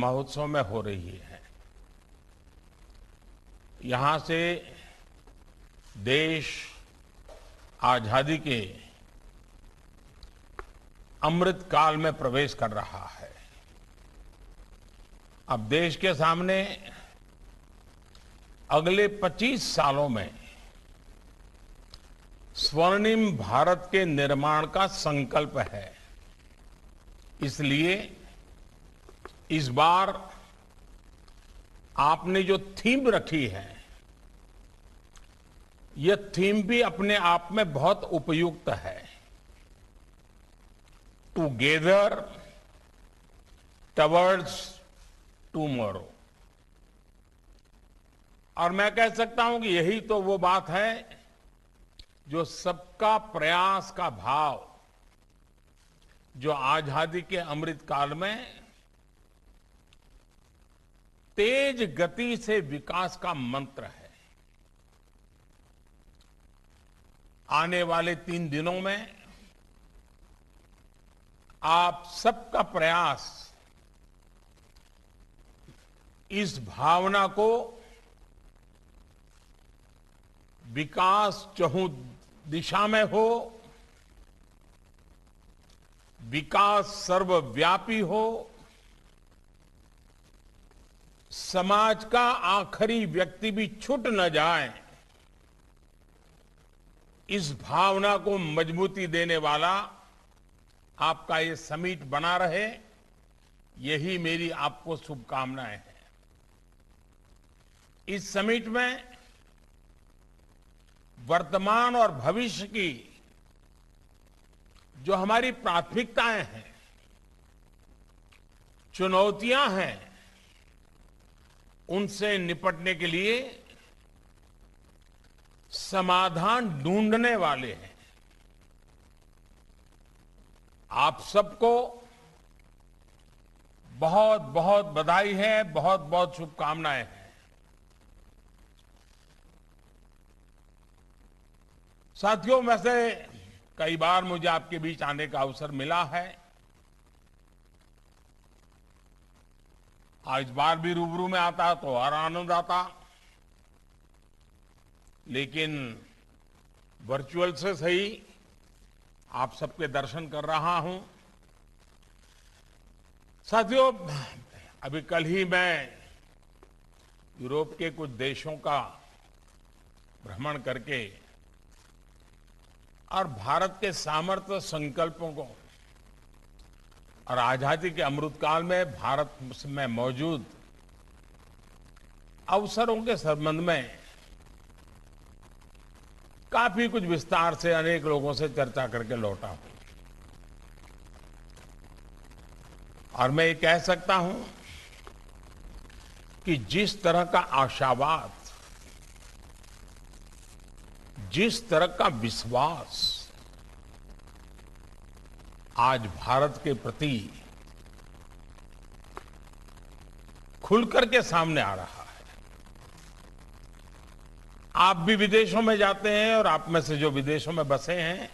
महोत्सव में हो रही है। यहां से देश आजादी के अमृत काल में प्रवेश कर रहा है। अब देश के सामने अगले 25 सालों में स्वर्णिम भारत के निर्माण का संकल्प है। इसलिए इस बार आपने जो थीम रखी है, यह थीम भी अपने आप में बहुत उपयुक्त है। Together towards tomorrow. और मैं कह सकता हूं कि यही तो वो बात है जो सबका प्रयास का भाव, जो आजादी के अमृत काल में तेज गति से विकास का मंत्र है। आने वाले 3 दिनों में आप सबका प्रयास इस भावना को विकास चहुं दिशा में हो, विकास सर्वव्यापी हो, समाज का आखिरी व्यक्ति भी छूट न जाए, इस भावना को मजबूती देने वाला आपका ये समिट बना रहे, यही मेरी आपको शुभकामनाएं हैं। इस समिट में वर्तमान और भविष्य की जो हमारी प्राथमिकताएं हैं, चुनौतियां हैं, उनसे निपटने के लिए समाधान ढूंढने वाले हैं। आप सबको बहुत बहुत बधाई है, बहुत बहुत शुभकामनाएं हैं। साथियों, वैसे कई बार मुझे आपके बीच आने का अवसर मिला है। आज बार भी रूबरू में आता तो और आनंद आता, लेकिन वर्चुअल से सही आप सबके दर्शन कर रहा हूं। साथियों, अभी कल ही मैं यूरोप के कुछ देशों का भ्रमण करके और भारत के सामर्थ्य संकल्पों को और आजादी के अमृतकाल में भारत में मौजूद अवसरों के संबंध में काफी कुछ विस्तार से अनेक लोगों से चर्चा करके लौटा हूं। और मैं ये कह सकता हूं कि जिस तरह का आशावाद, जिस तरह का विश्वास आज भारत के प्रति खुलकर के सामने आ रहा है। आप भी विदेशों में जाते हैं और आप में से जो विदेशों में बसे हैं,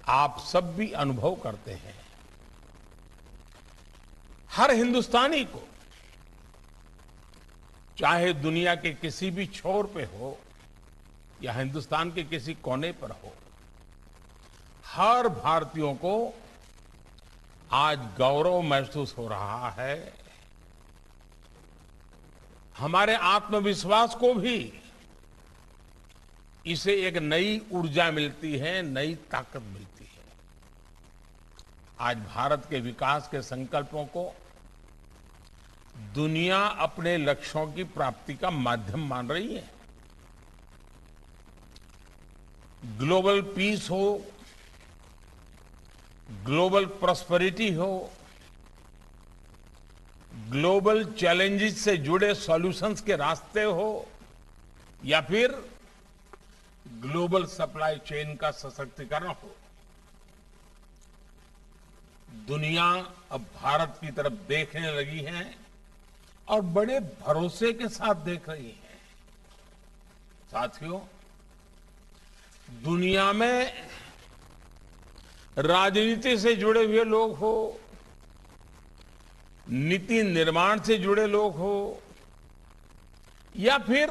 आप सब भी अनुभव करते हैं। हर हिंदुस्तानी को, चाहे दुनिया के किसी भी छोर पे हो या हिंदुस्तान के किसी कोने पर हो, हर भारतीयों को आज गौरव महसूस हो रहा है। हमारे आत्मविश्वास को भी इसे एक नई ऊर्जा मिलती है, नई ताकत मिलती है। आज भारत के विकास के संकल्पों को दुनिया अपने लक्ष्यों की प्राप्ति का माध्यम मान रही है। ग्लोबल पीस हो, ग्लोबल प्रॉस्पेरिटी हो, ग्लोबल चैलेंजेस से जुड़े सॉल्यूशंस के रास्ते हो, या फिर ग्लोबल सप्लाई चेन का सशक्तिकरण हो, दुनिया अब भारत की तरफ देखने लगी है और बड़े भरोसे के साथ देख रही है। साथियों, दुनिया में राजनीति से जुड़े हुए लोग हो नीति निर्माण से जुड़े लोग हो या फिर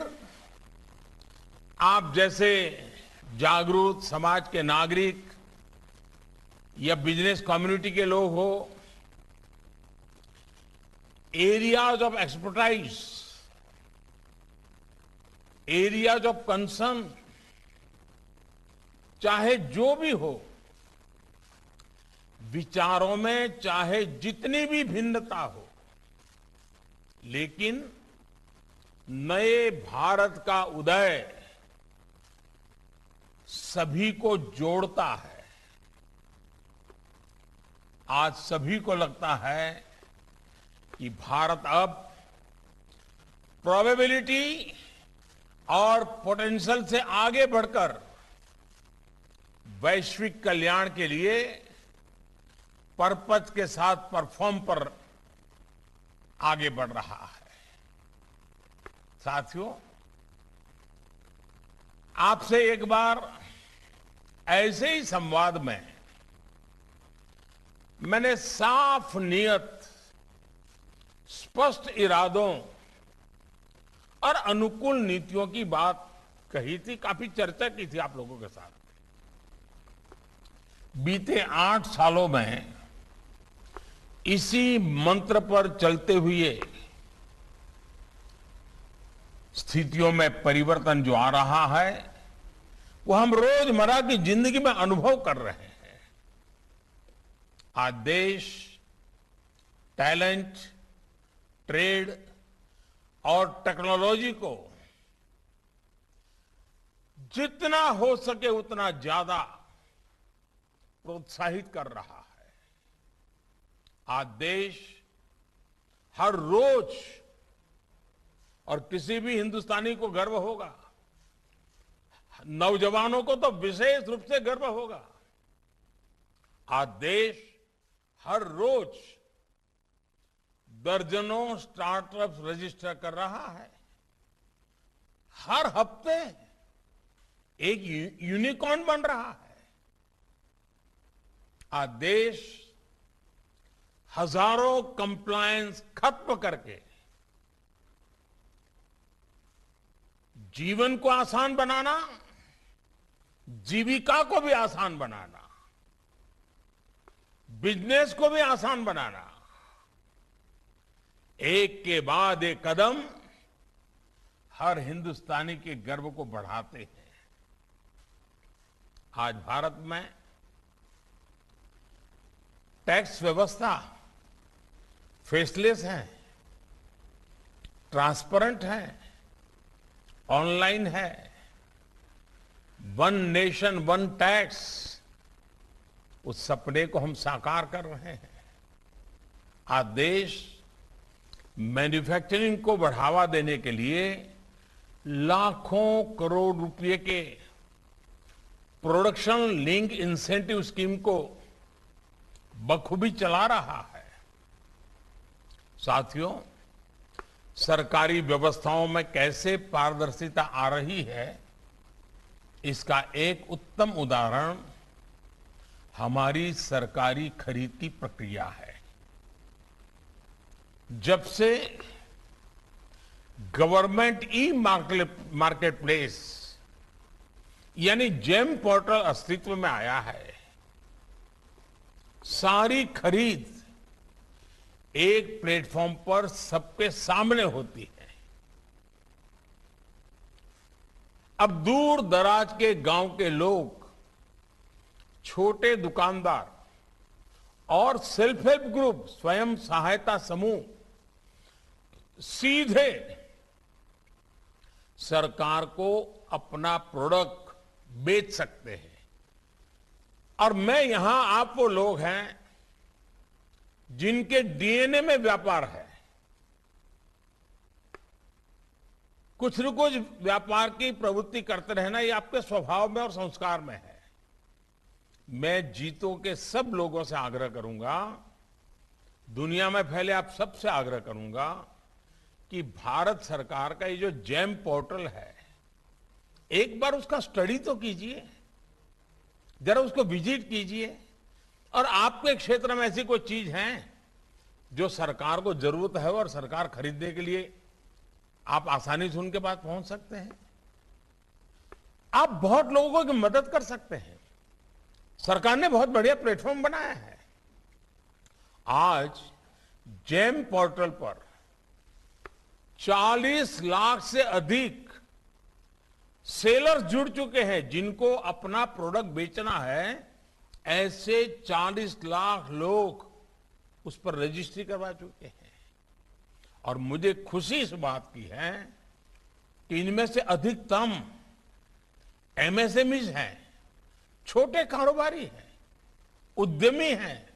आप जैसे जागरूक समाज के नागरिक या बिजनेस कम्युनिटी के लोग हो, areas of expertise, areas of concern, चाहे जो भी हो, विचारों में चाहे जितनी भी भिन्नता हो, लेकिन नए भारत का उदय सभी को जोड़ता है। आज सभी को लगता है कि भारत अब प्रोबेबिलिटी और पोटेंशियल से आगे बढ़कर वैश्विक कल्याण के लिए पर्पज के साथ परफॉर्म पर आगे बढ़ रहा है। साथियों, आपसे एक बार ऐसे ही संवाद में मैंने साफ नियत, स्पष्ट इरादों और अनुकूल नीतियों की बात कही थी, काफी चर्चा की थी आप लोगों के साथ। बीते 8 सालों में इसी मंत्र पर चलते हुए स्थितियों में परिवर्तन जो आ रहा है वो हम रोजमर्रा की जिंदगी में अनुभव कर रहे हैं। आज देश टैलेंट, ट्रेड और टेक्नोलॉजी को जितना हो सके उतना ज्यादा प्रोत्साहित कर रहा है। आज देश हर रोज, और किसी भी हिंदुस्तानी को गर्व होगा, नौजवानों को तो विशेष रूप से गर्व होगा, आज देश हर रोज दर्जनों स्टार्टअप्स रजिस्टर कर रहा है। हर हफ्ते एक यूनिकॉर्न बन रहा है। आज देश हजारों कंप्लायंस खत्म करके जीवन को आसान बनाना, जीविका को भी आसान बनाना, बिजनेस को भी आसान बनाना, एक के बाद एक कदम हर हिंदुस्तानी के गर्व को बढ़ाते हैं। आज भारत में टैक्स व्यवस्था फेसलेस है, ट्रांसपेरेंट है, ऑनलाइन है। वन नेशन वन टैक्स, उस सपने को हम साकार कर रहे हैं। आज देश मैन्युफैक्चरिंग को बढ़ावा देने के लिए लाखों करोड़ रुपए के प्रोडक्शन लिंक इंसेंटिव स्कीम को बखूबी चला रहा है। साथियों, सरकारी व्यवस्थाओं में कैसे पारदर्शिता आ रही है, इसका एक उत्तम उदाहरण हमारी सरकारी खरीद की प्रक्रिया है। जब से गवर्नमेंट ई मार्केट प्लेस यानी जेम पोर्टल अस्तित्व में आया है, सारी खरीद एक प्लेटफॉर्म पर सबके सामने होती है। अब दूर दराज के गांव के लोग, छोटे दुकानदार और सेल्फ हेल्प ग्रुप, स्वयं सहायता समूह सीधे सरकार को अपना प्रोडक्ट बेच सकते हैं। और मैं यहां आप वो लोग हैं जिनके डीएनए में व्यापार है, कुछ न कुछ व्यापार की प्रवृत्ति करते रहना, ये आपके स्वभाव में और संस्कार में है। मैं जीतों के सब लोगों से आग्रह करूंगा, दुनिया में फैले आप सबसे आग्रह करूंगा कि भारत सरकार का ये जो जेम पोर्टल है, एक बार उसका स्टडी तो कीजिए, जरा उसको विजिट कीजिए। और आपके क्षेत्र में ऐसी कोई चीज है जो सरकार को जरूरत है और सरकार खरीदने के लिए आप आसानी से उनके पास पहुंच सकते हैं। आप बहुत लोगों की मदद कर सकते हैं। सरकार ने बहुत बढ़िया प्लेटफॉर्म बनाया है। आज जेम पोर्टल पर 40 लाख से अधिक सेलर्स जुड़ चुके हैं जिनको अपना प्रोडक्ट बेचना है। ऐसे 40 लाख लोग उस पर रजिस्ट्री करवा चुके हैं और मुझे खुशी इस बात की है कि इनमें से अधिकतम एमएसएमईज हैं, छोटे कारोबारी हैं, उद्यमी हैं,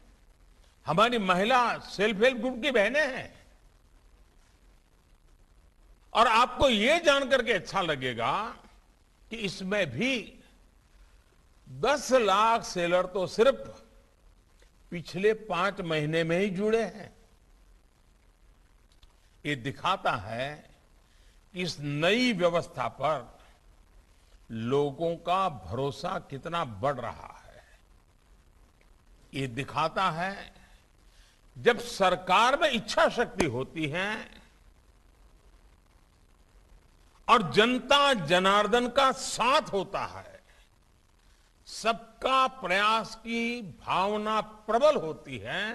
हमारी महिला सेल्फ हेल्प ग्रुप की बहनें हैं। और आपको यह जानकर के अच्छा लगेगा कि इसमें भी 10 लाख सेलर तो सिर्फ पिछले 5 महीने में ही जुड़े हैं। ये दिखाता है कि इस नई व्यवस्था पर लोगों का भरोसा कितना बढ़ रहा है। ये दिखाता है जब सरकार में इच्छा शक्ति होती है और जनता जनार्दन का साथ होता है, सबका प्रयास की भावना प्रबल होती है,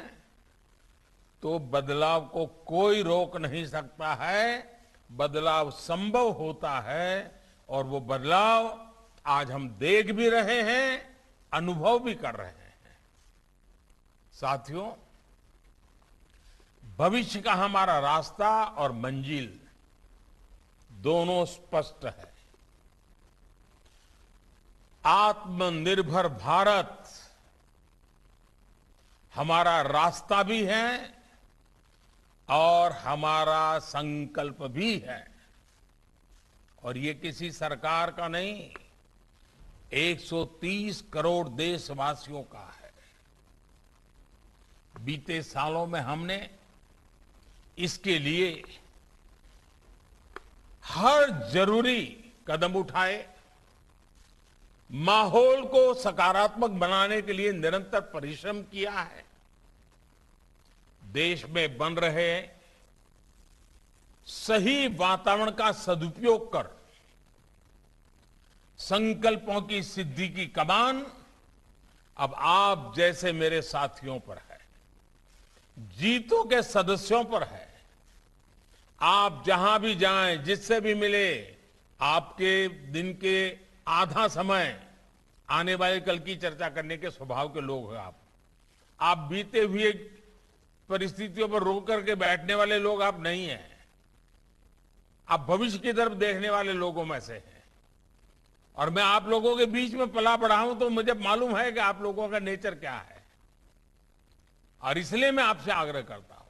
तो बदलाव को कोई रोक नहीं सकता है। बदलाव संभव होता है और वो बदलाव आज हम देख भी रहे हैं, अनुभव भी कर रहे हैं। साथियों, भविष्य का हमारा रास्ता और मंजिल दोनों स्पष्ट है। आत्मनिर्भर भारत हमारा रास्ता भी है और हमारा संकल्प भी है। और ये किसी सरकार का नहीं, 130 करोड़ देशवासियों का है। बीते सालों में हमने इसके लिए हर जरूरी कदम उठाए, माहौल को सकारात्मक बनाने के लिए निरंतर परिश्रम किया है। देश में बन रहे सही वातावरण का सदुपयोग कर संकल्पों की सिद्धि की कमान अब आप जैसे मेरे साथियों पर है, जीतों के सदस्यों पर है। आप जहां भी जाएं, जिससे भी मिले, आपके दिन के आधा समय आने वाले कल की चर्चा करने के स्वभाव के लोग हैं आप बीते हुए परिस्थितियों पर रोक करके बैठने वाले लोग आप नहीं हैं। आप भविष्य की तरफ देखने वाले लोगों में से हैं। और मैं आप लोगों के बीच में पला बढ़ा हूं तो मुझे मालूम है कि आप लोगों का नेचर क्या है। और इसलिए मैं आपसे आग्रह करता हूं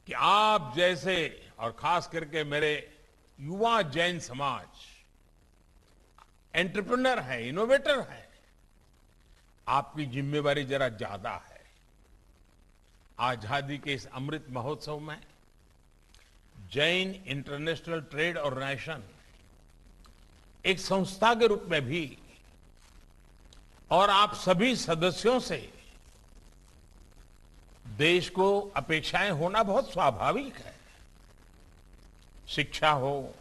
कि आप जैसे, और खास करके मेरे युवा जैन समाज एंटरप्रेन्योर है, इनोवेटर है, आपकी जिम्मेवारी जरा ज्यादा है। आजादी के इस अमृत महोत्सव में जैन इंटरनेशनल ट्रेड ऑर्गेनाइजेशन एक संस्था के रूप में भी और आप सभी सदस्यों से देश को अपेक्षाएं होना बहुत स्वाभाविक है। शिक्षा हो,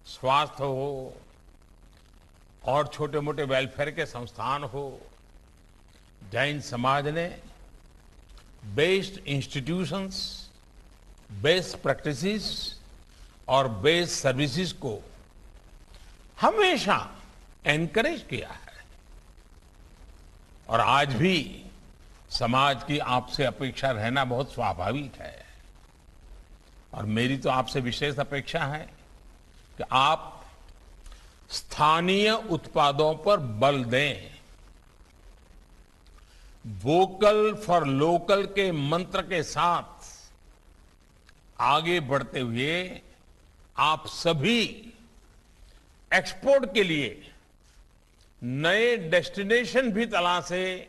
स्वास्थ्य हो और छोटे मोटे वेलफेयर के संस्थान हो, जैन समाज ने बेस्ड इंस्टीट्यूशंस, बेस्ट प्रैक्टिसेस और बेस्ट सर्विसेज को हमेशा एनकरेज किया है। और आज भी समाज की आपसे अपेक्षा रहना बहुत स्वाभाविक है। और मेरी तो आपसे विशेष अपेक्षा है कि आप स्थानीय उत्पादों पर बल दें। वोकल फॉर लोकल के मंत्र के साथ आगे बढ़ते हुए आप सभी एक्सपोर्ट के लिए नए डेस्टिनेशन भी तलाशें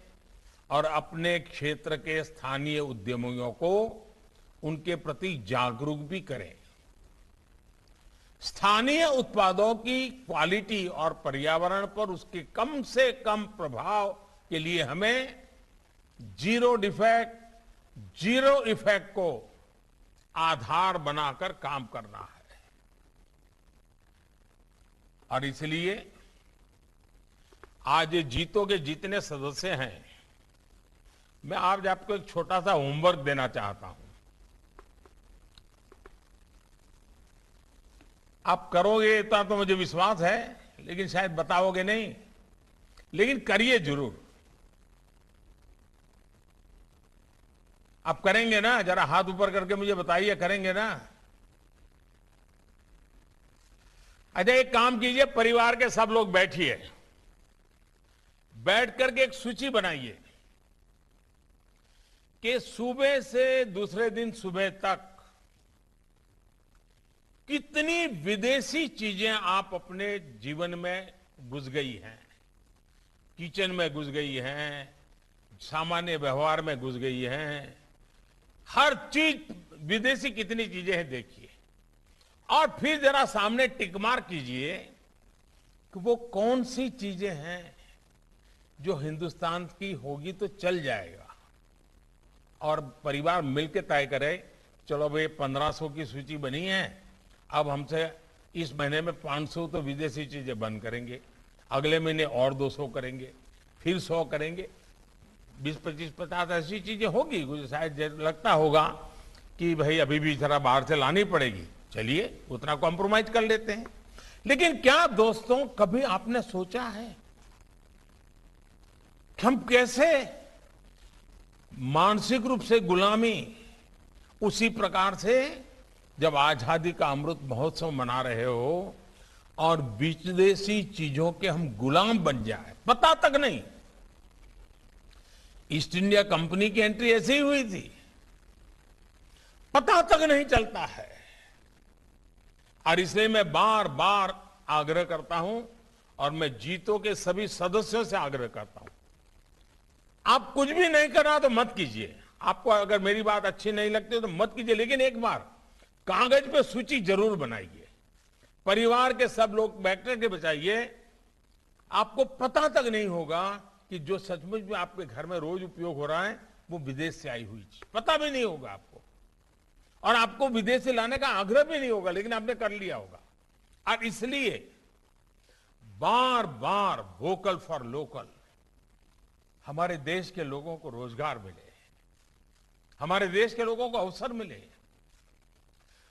और अपने क्षेत्र के स्थानीय उद्यमियों को उनके प्रति जागरूक भी करें। स्थानीय उत्पादों की क्वालिटी और पर्यावरण पर उसके कम से कम प्रभाव के लिए हमें जीरो डिफेक्ट, जीरो इफेक्ट को आधार बनाकर काम करना है। और इसलिए आज ये जीतो के जितने सदस्य हैं, मैं आज आपको एक छोटा सा होमवर्क देना चाहता हूं। आप करोगे इतना तो मुझे विश्वास है, लेकिन शायद बताओगे नहीं, लेकिन करिए जरूर। आप करेंगे ना? जरा हाथ ऊपर करके मुझे बताइए, करेंगे ना? अच्छा, एक काम कीजिए, परिवार के सब लोग बैठिए, बैठ करके एक सूची बनाइए कि सुबह से दूसरे दिन सुबह तक कितनी विदेशी चीजें आप अपने जीवन में घुस गई हैं। किचन में घुस गई हैं, सामान्य व्यवहार में घुस गई हैं, हर चीज विदेशी कितनी चीजें हैं देखिए। और फिर जरा सामने टिक मार्क कीजिए कि वो कौन सी चीजें हैं जो हिंदुस्तान की होगी तो चल जाएगा। और परिवार मिलकर तय करे, चलो भाई 1500 की सूची बनी है, अब हमसे इस महीने में 500 तो विदेशी चीजें बंद करेंगे, अगले महीने और 200 करेंगे, फिर 100 करेंगे, 20, 25, 50 ऐसी चीजें होगी। मुझे शायद लगता होगा कि भाई अभी भी जरा बाहर से लानी पड़ेगी, चलिए उतना कॉम्प्रोमाइज कर लेते हैं। लेकिन क्या दोस्तों, कभी आपने सोचा है कि हम कैसे मानसिक रूप से गुलामी, उसी प्रकार से जब आजादी का अमृत महोत्सव मना रहे हो और विदेशी चीजों के हम गुलाम बन जाए, पता तक नहीं। ईस्ट इंडिया कंपनी की एंट्री ऐसी ही हुई थी, पता तक नहीं चलता है। और इसलिए मैं बार बार आग्रह करता हूं, और मैं जीतो के सभी सदस्यों से आग्रह करता हूं, आप कुछ भी नहीं करना तो मत कीजिए। आपको अगर मेरी बात अच्छी नहीं लगती तो मत कीजिए, लेकिन एक बार कागज पे सूची जरूर बनाइए, परिवार के सब लोग बैठ के बचाइए। आपको पता तक नहीं होगा कि जो सचमुच में आपके घर में रोज उपयोग हो रहा है वो विदेश से आई हुई चीज, पता भी नहीं होगा आपको, और आपको विदेश से लाने का आग्रह भी नहीं होगा, लेकिन आपने कर लिया होगा। और इसलिए बार बार वोकल फॉर लोकल, हमारे देश के लोगों को रोजगार मिले, हमारे देश के लोगों को अवसर मिले।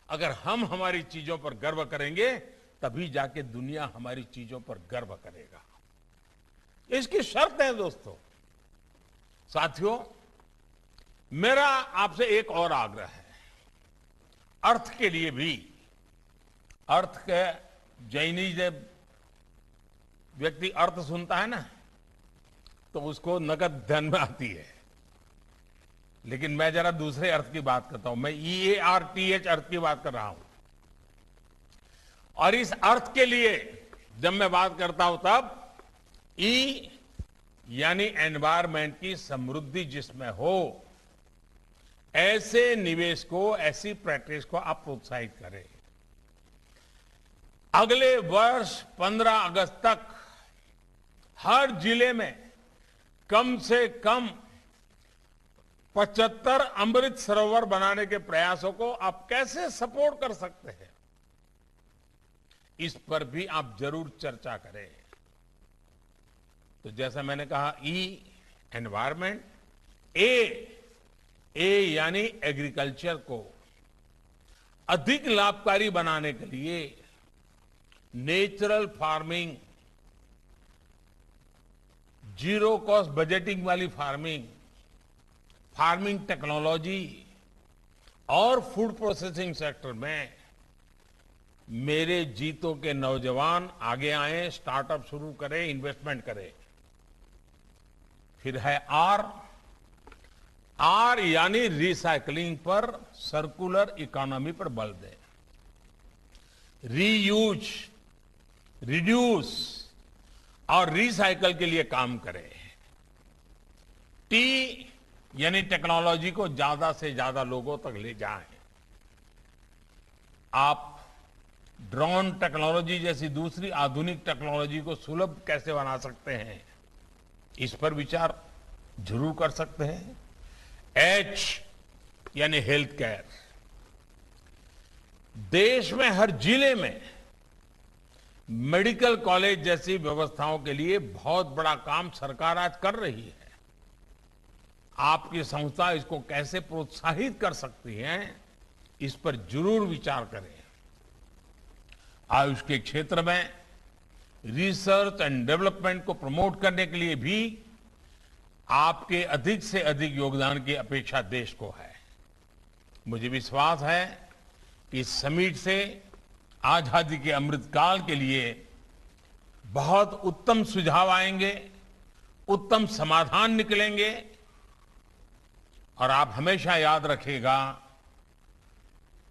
अगर हम हमारी चीजों पर गर्व करेंगे तभी जाके दुनिया हमारी चीजों पर गर्व करेगा। इसकी शर्त है दोस्तों। साथियों, मेरा आपसे एक और आग्रह है, अर्थ के लिए भी। अर्थ के जैनी जब व्यक्ति अर्थ सुनता है ना तो उसको नकद ध्यान में आती है, लेकिन मैं जरा दूसरे अर्थ की बात करता हूं। मैं EARTH अर्थ की बात कर रहा हूं। और इस अर्थ के लिए जब मैं बात करता हूं तब E यानी एनवायरमेंट की समृद्धि जिसमें हो, ऐसे निवेश को, ऐसी प्रैक्टिस को आप प्रोत्साहित करें। अगले वर्ष 15 अगस्त तक हर जिले में कम से कम 75 अमृत सरोवर बनाने के प्रयासों को आप कैसे सपोर्ट कर सकते हैं, इस पर भी आप जरूर चर्चा करें। तो जैसा मैंने कहा, E एनवायरमेंट, ए यानी एग्रीकल्चर को अधिक लाभकारी बनाने के लिए natural farming, zero cost budgeting वाली फार्मिंग, फार्मिंग टेक्नोलॉजी और फूड प्रोसेसिंग सेक्टर में मेरे जीतों के नौजवान आगे आए, स्टार्टअप शुरू करें, इन्वेस्टमेंट करें। फिर है आर यानी रिसाइकलिंग पर, सर्कुलर इकोनॉमी पर बल दें, रीयूज, रिड्यूस और रिसाइकल के लिए काम करें। टी यानी टेक्नोलॉजी को ज्यादा से ज्यादा लोगों तक ले जाएं। आप ड्रोन टेक्नोलॉजी जैसी दूसरी आधुनिक टेक्नोलॉजी को सुलभ कैसे बना सकते हैं, इस पर विचार जरूर कर सकते हैं। H यानी हेल्थ केयर। देश में हर जिले में मेडिकल कॉलेज जैसी व्यवस्थाओं के लिए बहुत बड़ा काम सरकार आज कर रही है। आपकी संस्था इसको कैसे प्रोत्साहित कर सकती है, इस पर जरूर विचार करें। आयुष के क्षेत्र में रिसर्च एंड डेवलपमेंट को प्रमोट करने के लिए भी आपके अधिक से अधिक योगदान की अपेक्षा देश को है। मुझे विश्वास है कि इस समिट से आजादी के अमृतकाल के लिए बहुत उत्तम सुझाव आएंगे, उत्तम समाधान निकलेंगे। और आप हमेशा याद रखिएगा,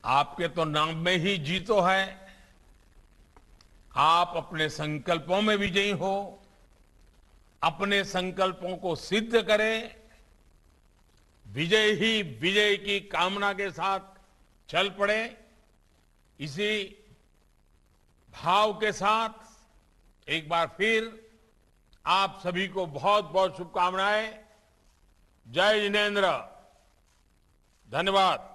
आपके तो नाम में ही जीतो है। आप अपने संकल्पों में विजयी हो, अपने संकल्पों को सिद्ध करें। विजय ही विजय की कामना के साथ चल पड़े। इसी भाव के साथ एक बार फिर आप सभी को बहुत बहुत शुभकामनाएं। जय जिनेन्द्र। धन्यवाद।